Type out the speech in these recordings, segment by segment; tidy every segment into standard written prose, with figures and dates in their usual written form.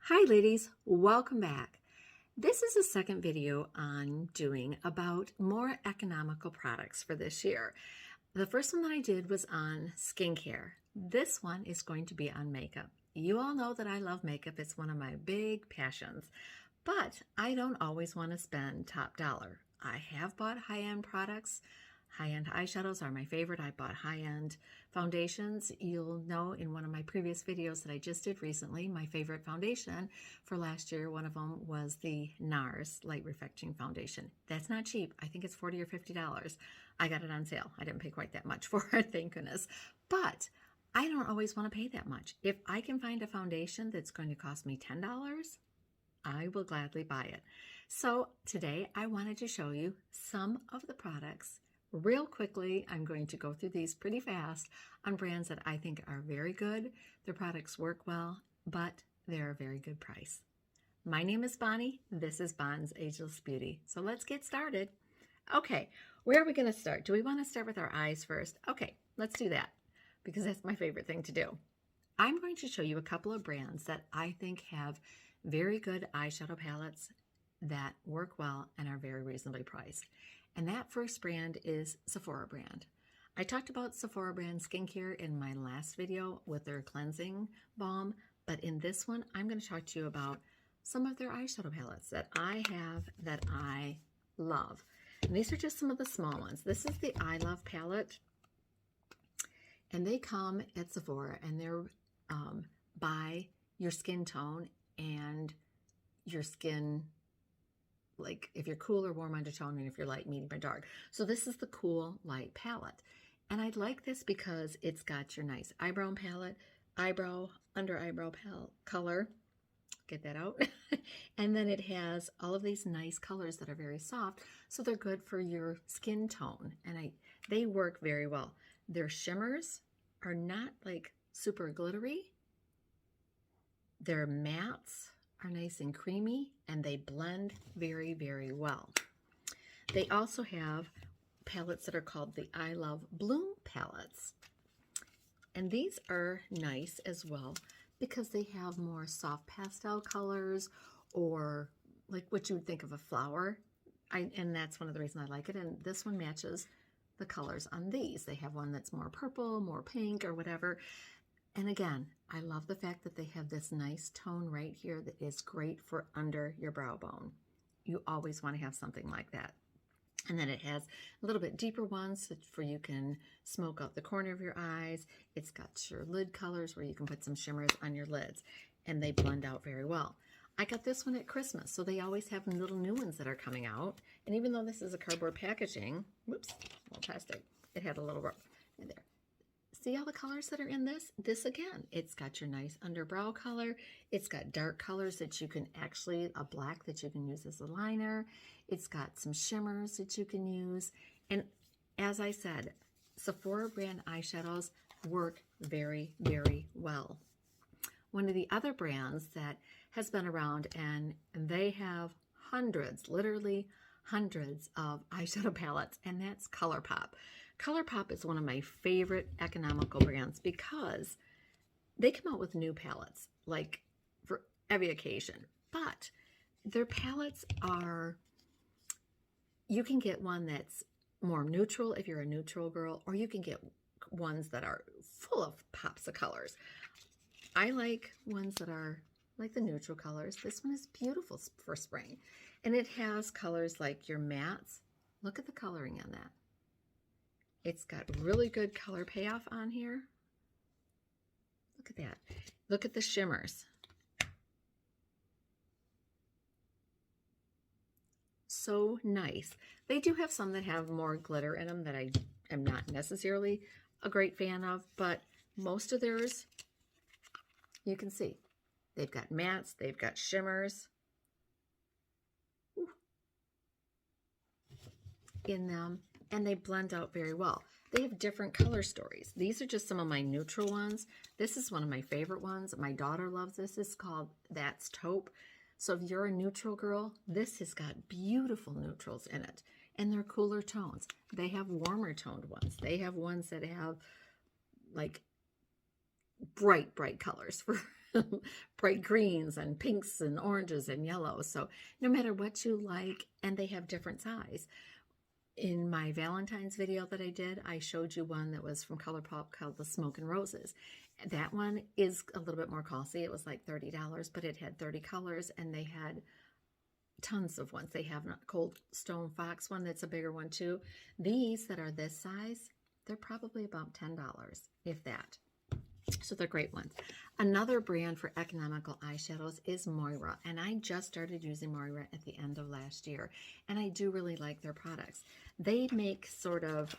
Hi ladies, welcome back. This is a second video on doing about more economical products for this year. The first one that I did was on skincare. This one is going to be on makeup. You all know that I love makeup. It's one of my big passions, but I don't always want to spend top dollar. I have bought high-end products. High-end eyeshadows are my favorite. I bought high-end foundations. You'll know in one of my previous videos that I just did recently, my favorite foundation for last year, one of them was the NARS Light Reflecting Foundation. That's not cheap. I think it's $40 or $50. I got it on sale. I didn't pay quite that much for it, thank goodness. But I don't always want to pay that much. If I can find a foundation that's going to cost me $10, I will gladly buy it. So today I wanted to show you some of the products real quickly. I'm going to go through these pretty fast on brands that I think are very good. Their products work well, but they're a very good price. My name is Bonnie. This is Bon's Ageless Beauty. So let's get started. Okay, where are we going to start? Do we want to start with our eyes first? Okay, let's do that because that's my favorite thing to do. I'm going to show you a couple of brands that I think have very good eyeshadow palettes that work well and are very reasonably priced. And that first brand is Sephora brand. I talked about Sephora brand skincare in my last video with their cleansing balm, but in this one, I'm going to talk to you about some of their eyeshadow palettes that I have that I love. And these are just some of the small ones. This is the I Love palette, and they come at Sephora, and they're by your skin tone and your skin, like if you're cool or warm undertone, and if you're light, medium, or dark. So this is the cool light palette. And I like this because it's got your nice eyebrow palette, eyebrow, under eyebrow color. Get that out. And then it has all of these nice colors that are very soft. So they're good for your skin tone. And they work very well. Their shimmers are not like super glittery. Their mattes are nice and creamy, and they blend very, very well. They also have palettes that are called the I Love Bloom palettes. And these are nice as well because they have more soft pastel colors, or like what you would think of a flower. And that's one of the reasons I like it. And this one matches the colors on these. They have one that's more purple, more pink, or whatever. And again, I love the fact that they have this nice tone right here that is great for under your brow bone. You always want to have something like that. And then it has a little bit deeper ones for you can smoke out the corner of your eyes. It's got your lid colors where you can put some shimmers on your lids, and they blend out very well. I got this one at Christmas, so they always have little new ones that are coming out. And even though this is a cardboard packaging, whoops, little plastic, it had a little rope in there. See all the colors that are in this? This again, it's got your nice underbrow color. It's got dark colors that you can actually, a black that you can use as a liner. It's got some shimmers that you can use. And as I said, Sephora brand eyeshadows work very, very well. One of the other brands that has been around, and they have hundreds, literally hundreds of eyeshadow palettes, and that's Colourpop. Colourpop is one of my favorite economical brands because they come out with new palettes, like for every occasion. But their palettes are, you can get one that's more neutral if you're a neutral girl, or you can get ones that are full of pops of colors. I like ones that are like the neutral colors. This one is beautiful for spring. And it has colors like your mattes. Look at the coloring on that. It's got really good color payoff on here. Look at that. Look at the shimmers. So nice. They do have some that have more glitter in them that I am not necessarily a great fan of, but most of theirs, you can see. They've got mattes, they've got shimmers in them, and they blend out very well. They have different color stories. These are just some of my neutral ones. This is one of my favorite ones. My daughter loves this. It's called That's Taupe. So if you're a neutral girl, this has got beautiful neutrals in it, and they're cooler tones. They have warmer toned ones. They have ones that have like bright colors for bright greens and pinks and oranges and yellows. So no matter what you like, and they have different size. In my Valentine's video that I did, I showed you one that was from Colourpop called the Smoke and Roses. That one is a little bit more costly. It was like $30, but it had 30 colors, and they had tons of ones. They have a Cold Stone Fox one that's a bigger one too. These that are this size, they're probably about $10, if that. So they're great ones. Another brand for economical eyeshadows is Moira, and I just started using Moira at the end of last year, and I do really like their products. They make sort of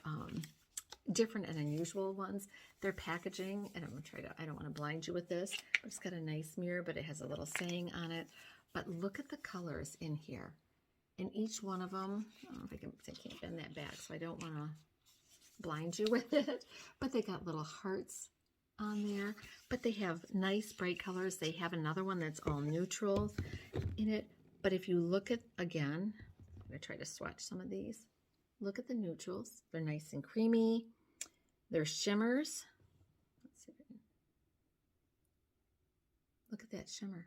different and unusual ones. Their packaging, and I'm gonna try to, I don't want to blind you with this, but it's got a nice mirror, but it has a little saying on it. But look at the colors in here. And each one of them, I don't know if I can't bend that back, so I don't want to blind you with it, but they got little hearts on there, but they have nice bright colors. They have another one that's all neutral in it, but if you look at, again, I'm going to try to swatch some of these. Look at the neutrals. They're nice and creamy. They're shimmers. Let's see. Look at that shimmer.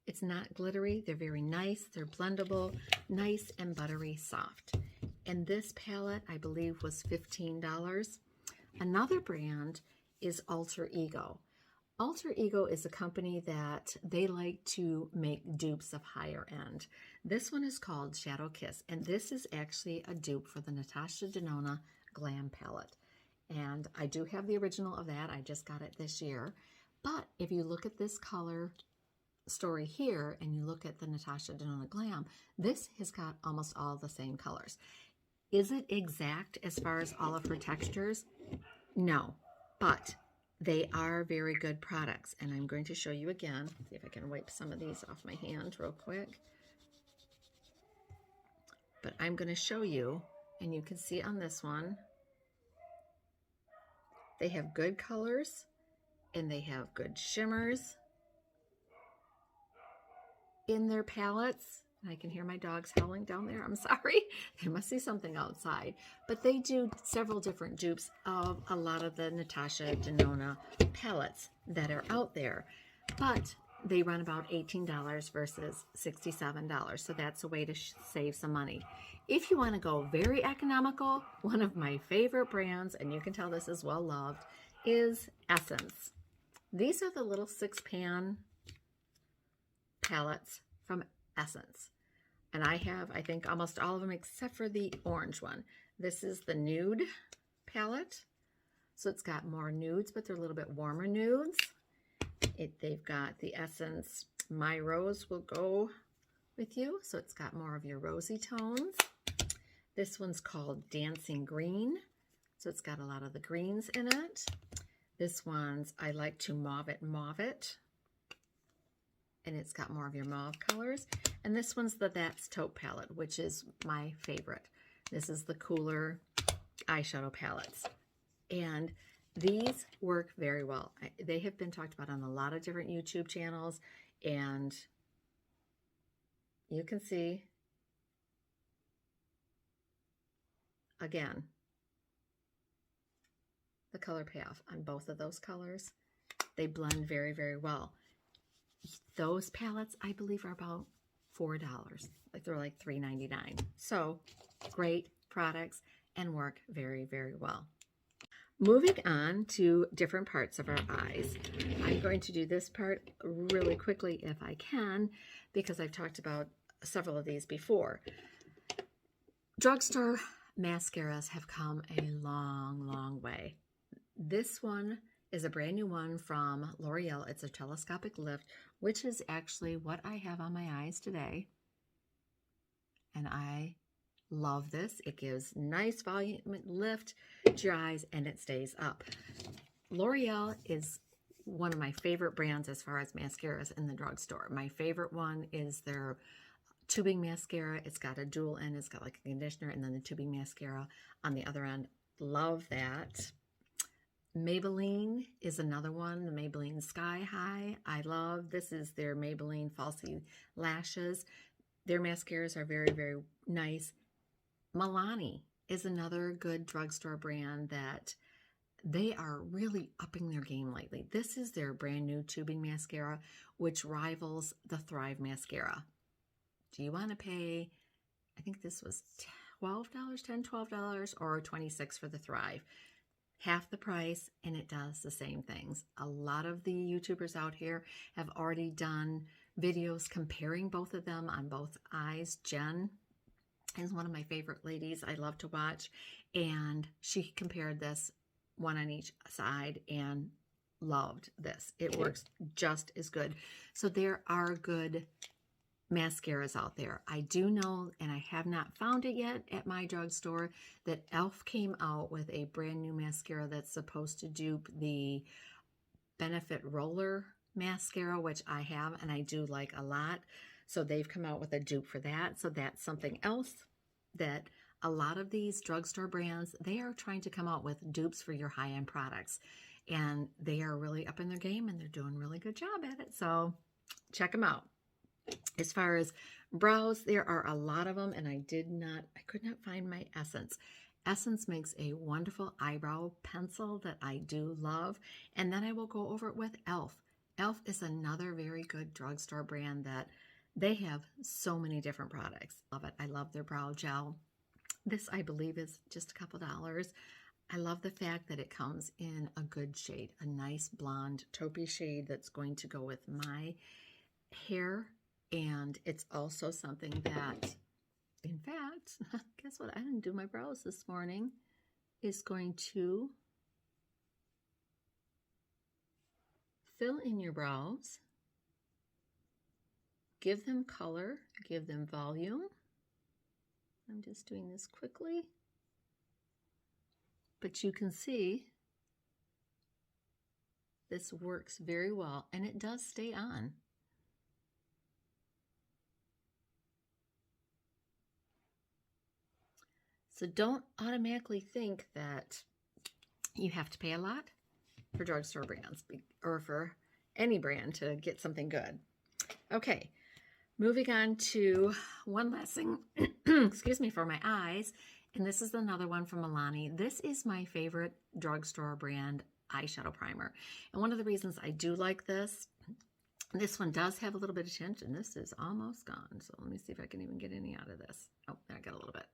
It's not glittery. They're very nice. They're blendable, nice and buttery soft. And this palette, I believe, was $15. Another brand is Alter Ego. Alter Ego is a company that they like to make dupes of higher end. This one is called Shadow Kiss, and this is actually a dupe for the Natasha Denona Glam palette. And I do have the original of that. I just got it this year. But if you look at this color story here and you look at the Natasha Denona Glam, this has got almost all the same colors. Is it exact as far as all of her textures? No, but they are very good products, and I'm going to show you again. See if I can wipe some of these off my hand real quick. But I'm going to show you, and you can see on this one, they have good colors and they have good shimmers in their palettes. I can hear my dogs howling down there. I'm sorry. There must be something outside. But they do several different dupes of a lot of the Natasha Denona palettes that are out there. But they run about $18 versus $67. So that's a way to save some money. If you want to go very economical, one of my favorite brands, and you can tell this is well loved, is Essence. These are the little 6-pan palettes from Essence. And I have, I think, almost all of them except for the orange one. This is the nude palette. So it's got more nudes, but they're a little bit warmer nudes. They've got the Essence My Rose Will Go With You. So it's got more of your rosy tones. This one's called Dancing Green. So it's got a lot of the greens in it. This one's I Like to Mauve It. And it's got more of your mauve colors. And this one's the That's Taupe palette, which is my favorite. This is the cooler eyeshadow palettes. And these work very well. They have been talked about on a lot of different YouTube channels. And you can see, again, the color payoff on both of those colors. They blend very, very well. Those palettes, I believe, are about $4. Like they're like $3.99. So great products and work very, very well. Moving on to different parts of our eyes. I'm going to do this part really quickly if I can, because I've talked about several of these before. Drugstore mascaras have come a long, long way. This one is a brand new one from L'Oreal. It's a telescopic lift, which is actually what I have on my eyes today. And I love this. It gives nice volume lift to your eyes and it stays up. L'Oreal is one of my favorite brands as far as mascaras in the drugstore. My favorite one is their tubing mascara. It's got a dual end. It's got like a conditioner and then the tubing mascara on the other end. Love that. Maybelline is another one, the Maybelline Sky High. I love. This is their Maybelline Falsies Lashes. Their mascaras are very, very nice. Milani is another good drugstore brand that they are really upping their game lately. This is their brand new tubing mascara, which rivals the Thrive mascara. Do you want to pay, I think this was $12, $10, $12, or $26 for the Thrive? Half the price, and it does the same things. A lot of the YouTubers out here have already done videos comparing both of them on both eyes. Jen is one of my favorite ladies I love to watch, and she compared this one on each side and loved this. It works just as good. So there are good mascaras out there. I do know, and I have not found it yet at my drugstore, that e.l.f. came out with a brand new mascara that's supposed to dupe the Benefit Roller mascara, which I have and I do like a lot. So they've come out with a dupe for that. So that's something else that a lot of these drugstore brands, they are trying to come out with dupes for your high-end products. And they are really up in their game and they're doing a really good job at it. So check them out. As far as brows, there are a lot of them, and I could not find my Essence. Essence makes a wonderful eyebrow pencil that I do love, and then I will go over it with e.l.f. e.l.f. is another very good drugstore brand that they have so many different products. Love it. I love their brow gel. This, I believe, is just a couple dollars. I love the fact that it comes in a good shade, a nice blonde taupey shade that's going to go with my hair. And it's also something that, in fact, guess what? I didn't do my brows this morning. Is going to fill in your brows, give them color, give them volume. I'm just doing this quickly. But you can see this works very well, and it does stay on. So don't automatically think that you have to pay a lot for drugstore brands or for any brand to get something good. Okay, moving on to one last thing, excuse me, for my eyes. And this is another one from Milani. This is my favorite drugstore brand eyeshadow primer. And one of the reasons I do like this one does have a little bit of tint, and this is almost gone. So let me see if I can even get any out of this. Oh, I got a little bit.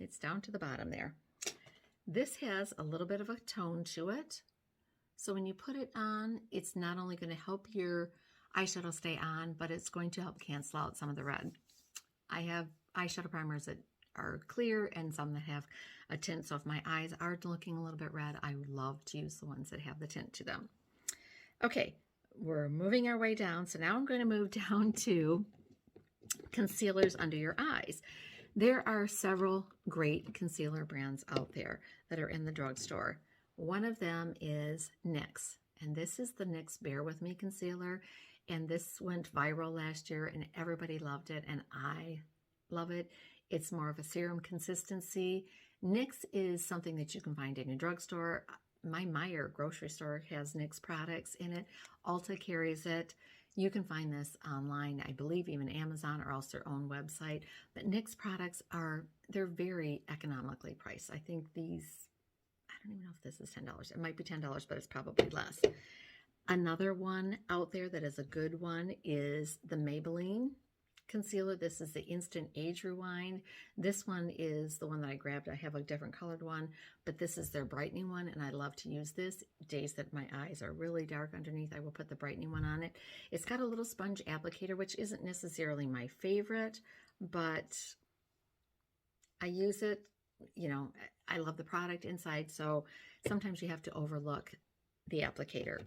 It's down to the bottom there. This has a little bit of a tone to it. So when you put it on, it's not only going to help your eyeshadow stay on, but it's going to help cancel out some of the red. I have eyeshadow primers that are clear and some that have a tint. So if my eyes are looking a little bit red, I love to use the ones that have the tint to them. Okay, we're moving our way down. So now I'm going to move down to concealers under your eyes. There are several great concealer brands out there that are in the drugstore. One of them is NYX, and this is the NYX Bear With Me concealer, and this went viral last year, and everybody loved it, and I love it. It's more of a serum consistency. NYX is something that you can find in your drugstore. My Meijer grocery store has NYX products in it. Ulta carries it. You can find this online, I believe even Amazon or else their own website. But NYX products they're very economically priced. I think these, I don't even know if this is $10. It might be $10, but it's probably less. Another one out there that is a good one is the Maybelline concealer. This is the Instant Age Rewind. This one is the one that I grabbed. I have a different colored one, but this is their brightening one, and I love to use this. Days that my eyes are really dark underneath, I will put the brightening one on it. It's got a little sponge applicator, which isn't necessarily my favorite, but I use it. You know, I love the product inside, so sometimes you have to overlook the applicator.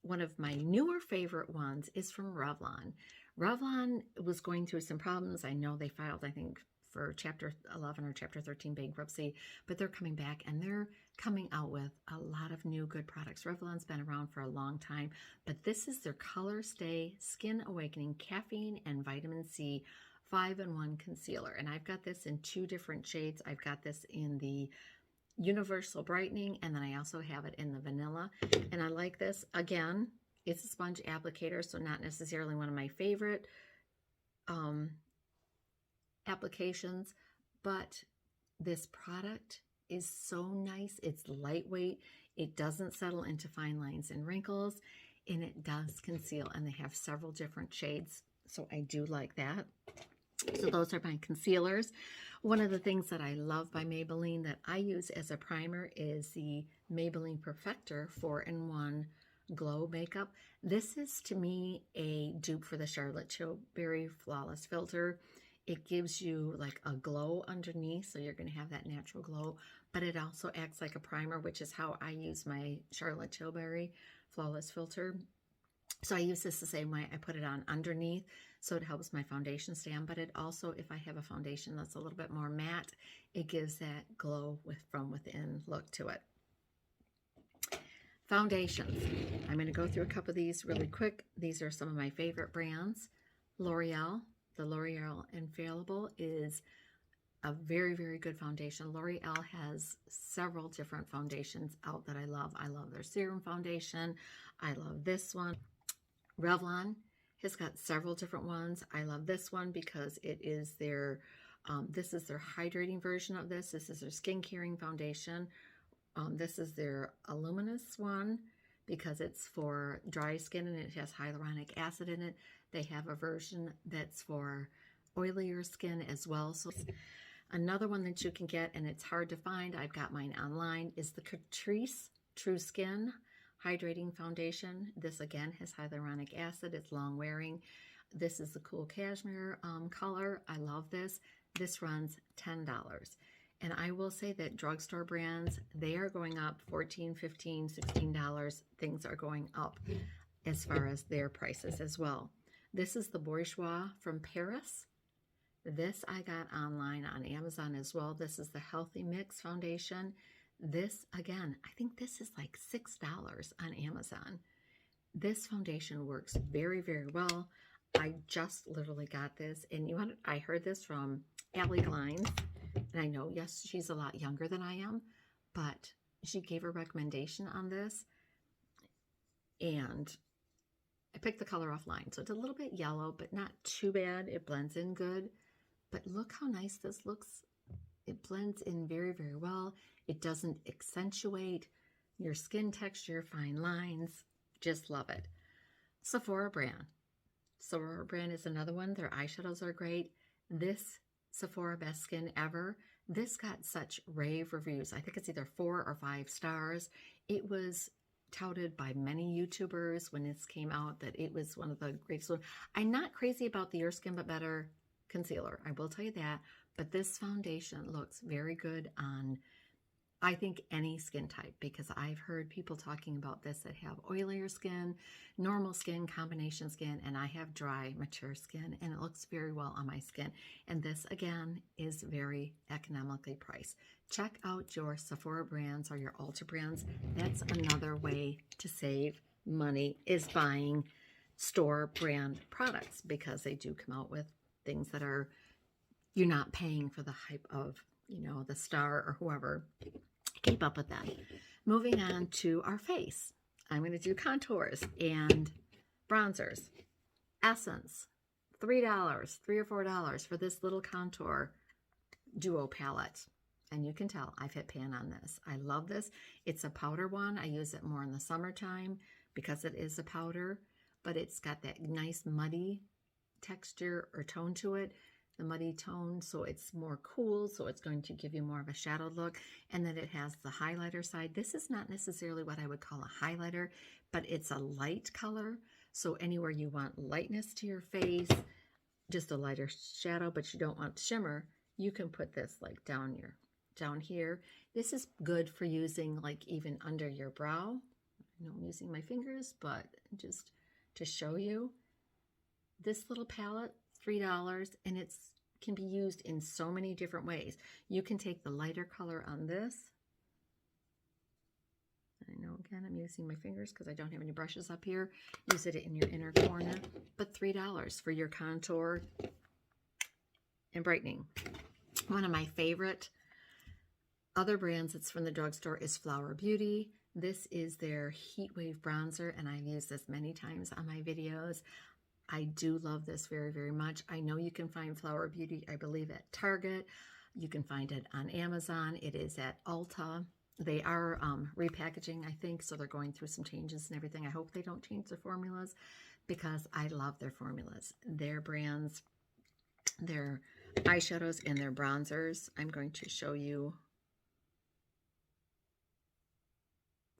One of my newer favorite ones is from Revlon. Revlon was going through some problems. I know they filed, I think, for Chapter 11 or Chapter 13 bankruptcy, but they're coming back and they're coming out with a lot of new good products. Revlon's been around for a long time, but this is their Color Stay Skin Awakening Caffeine and Vitamin C 5-in-1 Concealer. And I've got this in 2 different shades. I've got this in the Universal Brightening, and then I also have it in the Vanilla. And I like this. Again, it's a sponge applicator, so not necessarily one of my favorite applications, but this product is so nice. It's lightweight. It doesn't settle into fine lines and wrinkles, and it does conceal, and they have several different shades, so I do like that. So those are my concealers. One of the things that I love by Maybelline that I use as a primer is the Maybelline Perfector 4-in-1 Glow Makeup. This is, to me, a dupe for the Charlotte Tilbury Flawless Filter. It gives you like a glow underneath, so you're going to have that natural glow, but it also acts like a primer, which is how I use my Charlotte Tilbury Flawless Filter. So I use this the same way. I put it on underneath, so it helps my foundation stay on, but it also, if I have a foundation that's a little bit more matte, it gives that glow from within look to it. Foundations. I'm going to go through a couple of these really quick. These are some of my favorite brands. L'Oreal. The L'Oreal Infallible is a very, very good foundation. L'Oreal has several different foundations out that I love. I love their serum foundation. I love this one. Revlon has got several different ones. I love this one because it is their, this is their hydrating version of this. This is their skin caring foundation. This is their Luminous one because it's for dry skin and it has hyaluronic acid in it. They have a version that's for oilier skin as well. So another one that you can get, and it's hard to find, I've got mine online, is the Catrice True Skin Hydrating Foundation. This again has hyaluronic acid. It's long wearing. This is the cool cashmere color. I love this. This runs $10. And I will say that drugstore brands, they are going up $14, $15, $16. Things are going up as far as their prices as well. This is the Bourjois from Paris. This I got online on Amazon as well. This is the Healthy Mix Foundation. This, again, I think this is like $6 on Amazon. This foundation works very, very well. I just literally got this, and I heard this from Allie Glines, and I know, yes, she's a lot younger than I am, but she gave a recommendation on this, and I picked the color offline. So it's a little bit yellow, but not too bad. It blends in good, but look how nice this looks. It blends in very, very well. It doesn't accentuate your skin texture, fine lines. Just love it. Sephora brand. Sephora brand is another one. Their eyeshadows are great. This Sephora Best Skin Ever. This got such rave reviews. I think it's either 4 or 5 stars. It was touted by many YouTubers when this came out that it was one of the greatest. I'm not crazy about the Your Skin But Better concealer. I will tell you that. But this foundation looks very good on, I think, any skin type, because I've heard people talking about this that have oilier skin, normal skin, combination skin, and I have dry, mature skin, and it looks very well on my skin. And this, again, is very economically priced. Check out your Sephora brands or your Ulta brands. That's another way to save money, is buying store brand products, because they do come out with things that are, you're not paying for the hype of, the star or whoever. Keep up with that. Moving on to our face. I'm going to do contours and bronzers. Essence, $3, $3 or $4 for this little contour duo palette. And you can tell I've hit pan on this. I love this. It's a powder one. I use it more in the summertime because it is a powder, but it's got that nice muddy texture or tone to it. The muddy tone, so it's more cool, so it's going to give you more of a shadowed look. And then it has the highlighter side. This is not necessarily what I would call a highlighter, but it's a light color. So anywhere you want lightness to your face, just a lighter shadow, but you don't want shimmer, you can put this like down here. This is good for using like even under your brow. I know I'm using my fingers, but just to show you, this little palette, $3, and it can be used in so many different ways. You can take the lighter color on this. I know, again, I'm using my fingers because I don't have any brushes up here. Use it in your inner corner, but $3 for your contour and brightening. One of my favorite other brands that's from the drugstore is Flower Beauty. This is their Heat Wave Bronzer, and I've used this many times on my videos. I do love this very, very much. I know you can find Flower Beauty, I believe, at Target. You can find it on Amazon. It is at Ulta. They are repackaging, I think, so they're going through some changes and everything. I hope they don't change their formulas because I love their formulas. Their brands, their eyeshadows and their bronzers. I'm going to show you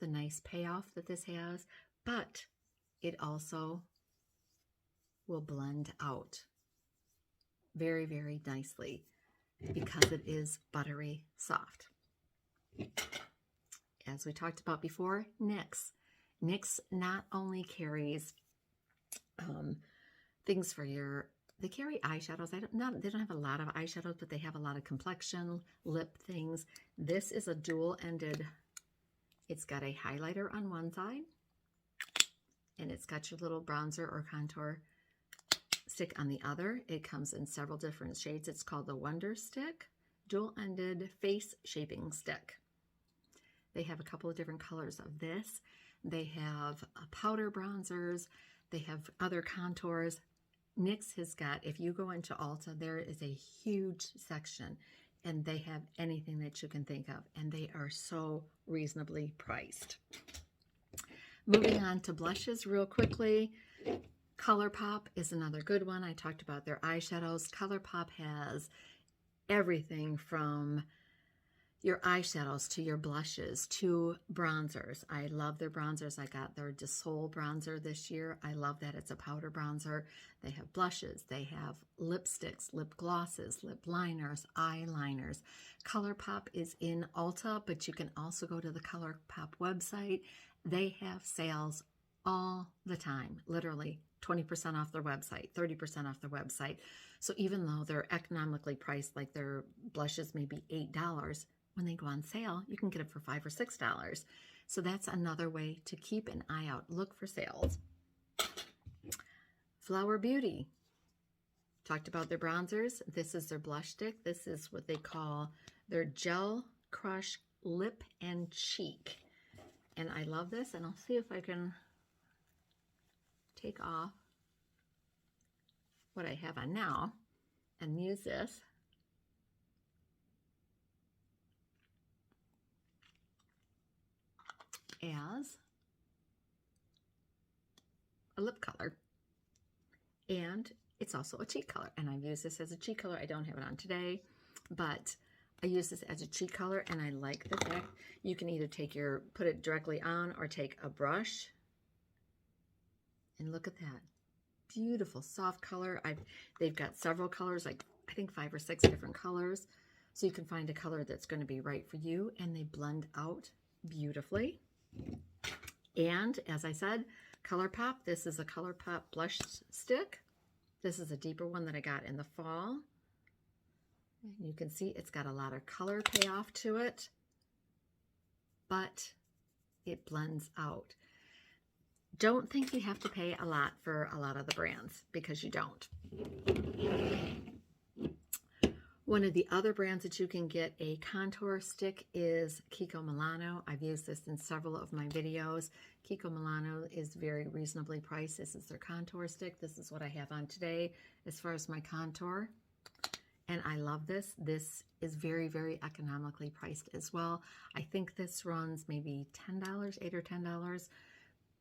the nice payoff that this has, but it also will blend out very, very nicely because it is buttery soft. As we talked about before, NYX. NYX not only carries things for your, they carry eyeshadows. They don't have a lot of eyeshadows, but they have a lot of complexion, lip things. This is a dual-ended. It's got a highlighter on one side, and it's got your little bronzer or contour stick on the other. It comes in several different shades. It's called the Wonder Stick Dual-Ended Face Shaping Stick. They have a couple of different colors of this. They have powder bronzers. They have other contours. NYX has got, if you go into Ulta, there is a huge section, and they have anything that you can think of, and they are so reasonably priced. Moving on to blushes real quickly. Colourpop is another good one. I talked about their eyeshadows. Colourpop has everything from your eyeshadows to your blushes to bronzers. I love their bronzers. I got their De Sol bronzer this year. I love that it's a powder bronzer. They have blushes. They have lipsticks, lip glosses, lip liners, eyeliners. Colourpop is in Ulta, but you can also go to the Colourpop website. They have sales all the time, literally 20% off their website, 30% off their website. So even though they're economically priced, like their blushes may be $8, when they go on sale, you can get it for $5 or $6. So that's another way to keep an eye out. Look for sales. Flower Beauty. Talked about their bronzers. This is their blush stick. This is what they call their Gel Crush Lip and Cheek. And I love this, and I'll see if I can take off what I have on now and use this as a lip color, and it's also a cheek color, and I've used this as a cheek color. I don't have it on today, but I use this as a cheek color, and I like the fact you can either put it directly on or take a brush, and look at that beautiful soft color. They've got several colors, like I think 5 or 6 different colors, so you can find a color that's going to be right for you, and they blend out beautifully. And as I said, Colourpop. This is a Colourpop blush stick. This is a deeper one that I got in the fall. And you can see it's got a lot of color payoff to it, but it blends out. Don't think you have to pay a lot for a lot of the brands, because you don't. One of the other brands that you can get a contour stick is Kiko Milano. I've used this in several of my videos. Kiko Milano is very reasonably priced. This is their contour stick. This is what I have on today as far as my contour. And I love this. This is very, very economically priced as well. I think this runs maybe $10, $8 or $10.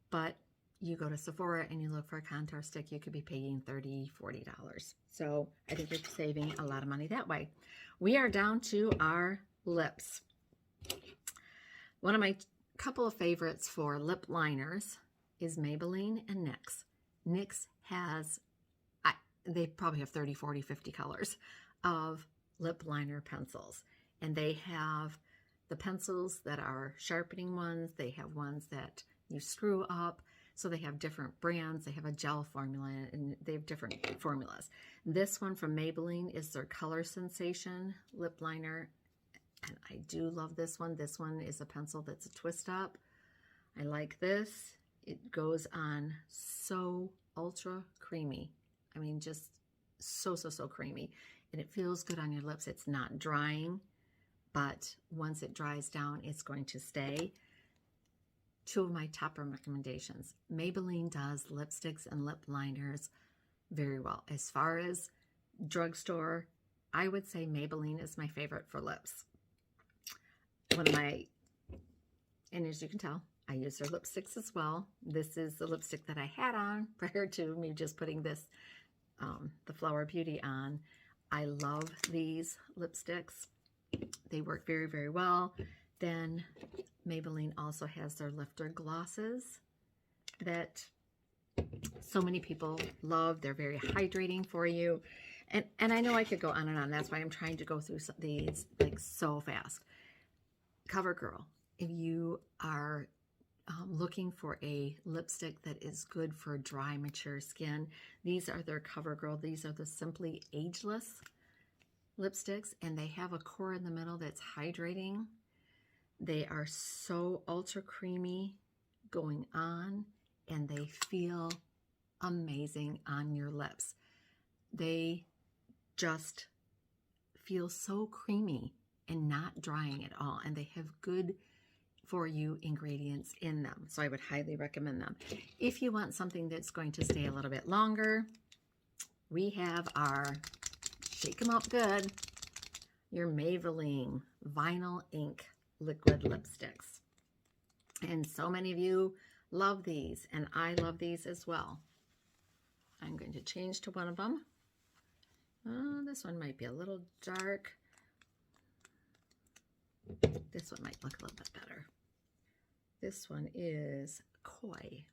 But you go to Sephora and you look for a contour stick, you could be paying $30, $40. So I think you're saving a lot of money that way. We are down to our lips. One of my couple of favorites for lip liners is Maybelline and NYX. NYX has, they probably have 30, 40, 50 colors of lip liner pencils. And they have the pencils that are sharpening ones. They have ones that you screw up. So they have different brands. They have a gel formula, and they have different formulas. This one from Maybelline is their Color Sensation lip liner, and I do love this one. This one is a pencil that's a twist up. I like this. It goes on so ultra creamy. I mean, just so creamy, and it feels good on your lips. It's not drying, but once it dries down, it's going to stay. Two of my top recommendations. Maybelline does lipsticks and lip liners very well. As far as drugstore I would say Maybelline is my favorite for lips. One of my, and as you can tell, I use their lipsticks as well. This is the lipstick that I had on prior to me just putting this, the Flower Beauty on. I love these lipsticks. They work very, very well. Then Maybelline also has their lifter glosses that so many people love. They're very hydrating for you. And I know I could go on and on. That's why I'm trying to go through these like so fast. CoverGirl, if you are looking for a lipstick that is good for dry, mature skin, these are their CoverGirl. These are the Simply Ageless lipsticks, and they have a core in the middle that's hydrating. They are so ultra creamy going on, and they feel amazing on your lips. They just feel so creamy and not drying at all, and they have good for you ingredients in them, so I would highly recommend them. If you want something that's going to stay a little bit longer, we have our Shake 'em Up Good, your Maybelline Vinyl Ink liquid lipsticks. And so many of you love these, and I love these as well. I'm going to change to one of them. This one might be a little dark. This one might look a little bit better. This one is Koi.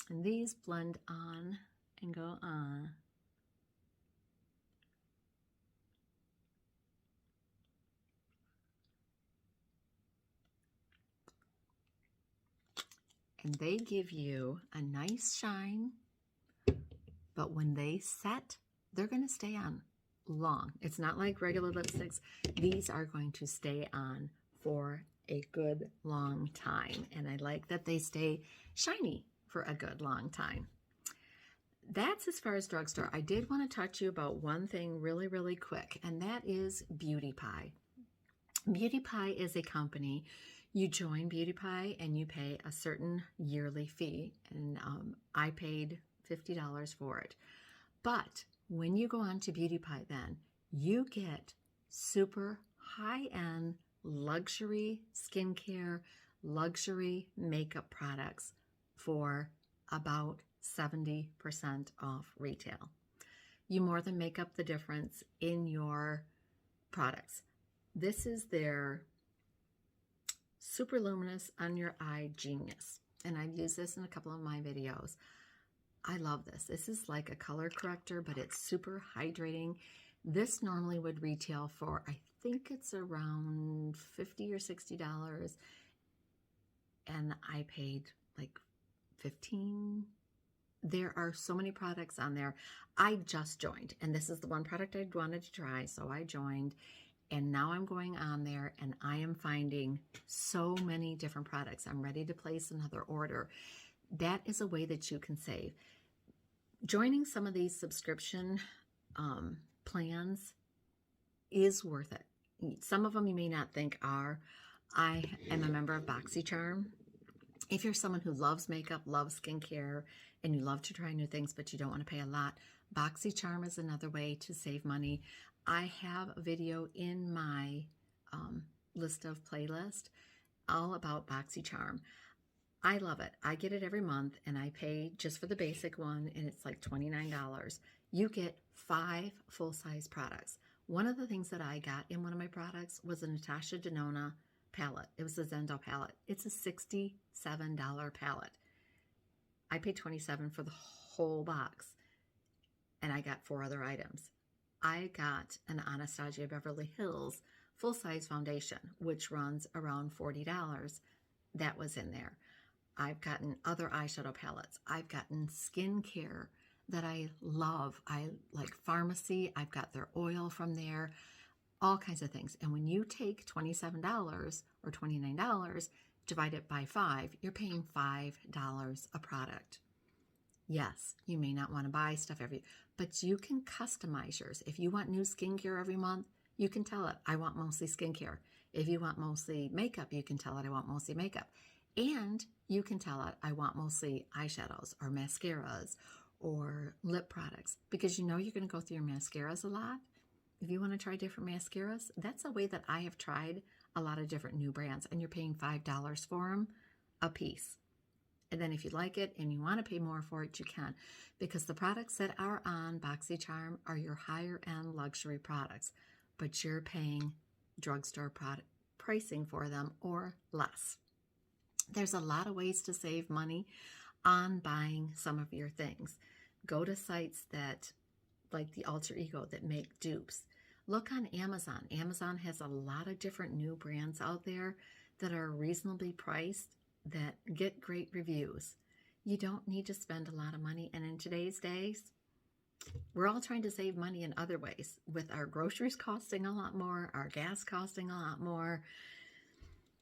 And these blend on and go on. And they give you a nice shine, but when they set, they're going to stay on long. It's not like regular lipsticks. These are going to stay on for a good long time, and I like that they stay shiny for a good long time. That's as far as drugstore. I did want to talk to you about one thing really, really quick, and that is Beauty Pie. Beauty Pie is a company. You join Beauty Pie and you pay a certain yearly fee, and I paid $50 for it. But when you go on to Beauty Pie, then you get super high-end luxury skincare, luxury makeup products for about 70% off retail. You more than make up the difference in your products. This is their Super Luminous Under Eye Genius, and I've used this in a couple of my videos. I love this. This is like a color corrector, but it's super hydrating. This normally would retail for, I think it's around $50 or $60, and I paid like $15. There are so many products on there. I just joined, and this is the one product I wanted to try, so I joined. And now I'm going on there and I am finding so many different products. I'm ready to place another order. That is a way that you can save. Joining some of these subscription plans is worth it. Some of them you may not think are. I am a member of BoxyCharm. If you're someone who loves makeup, loves skincare, and you love to try new things, but you don't want to pay a lot, BoxyCharm is another way to save money. I have a video in my list of playlist all about BoxyCharm. I love it. I get it every month, and I pay just for the basic one, and it's like $29. You get 5 full-size products. One of the things that I got in one of my products was a Natasha Denona palette. It was a Zendo palette. It's a $67 palette. I paid $27 for the whole box, and I got 4 other items. I got an Anastasia Beverly Hills full-size foundation, which runs around $40. That was in there. I've gotten other eyeshadow palettes. I've gotten skincare that I love. I like Pharmacy. I've got their oil from there, all kinds of things. And when you take $27 or $29, divide it by 5, you're paying $5 a product. Yes, you may not want to buy stuff but you can customize yours. If you want new skincare every month, you can tell it, I want mostly skincare. If you want mostly makeup, you can tell it, I want mostly makeup. And you can tell it, I want mostly eyeshadows or mascaras or lip products, because you know you're going to go through your mascaras a lot. If you want to try different mascaras, that's a way that I have tried a lot of different new brands, and you're paying $5 for them a piece. And then if you like it and you want to pay more for it, you can, because the products that are on BoxyCharm are your higher end luxury products, but you're paying drugstore product pricing for them or less. There's a lot of ways to save money on buying some of your things. Go to sites that, like the Alter Ego, that make dupes. Look on Amazon. Amazon has a lot of different new brands out there that are reasonably priced, that get great reviews. You don't need to spend a lot of money, and in today's days, we're all trying to save money in other ways, with our groceries costing a lot more, our gas costing a lot more.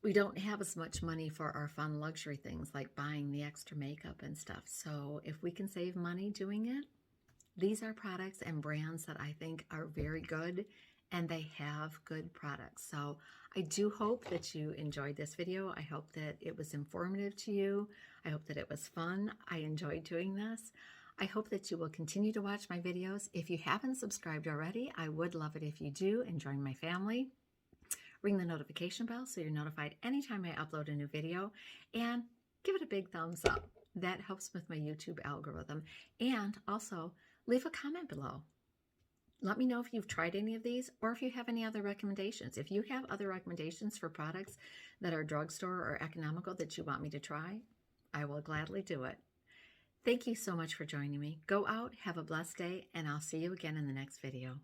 We don't have as much money for our fun luxury things like buying the extra makeup and stuff. So if we can save money doing it, these are products and brands that I think are very good, and they have good products. So I do hope that you enjoyed this video. I hope that it was informative to you. I hope that it was fun. I enjoyed doing this. I hope that you will continue to watch my videos. If you haven't subscribed already, I would love it if you do, and join my family. Ring the notification bell so you're notified anytime I upload a new video, and give it a big thumbs up. That helps with my YouTube algorithm. And also, leave a comment below. Let me know if you've tried any of these, or if you have any other recommendations. If you have other recommendations for products that are drugstore or economical that you want me to try, I will gladly do it. Thank you so much for joining me. Go out, have a blessed day, and I'll see you again in the next video.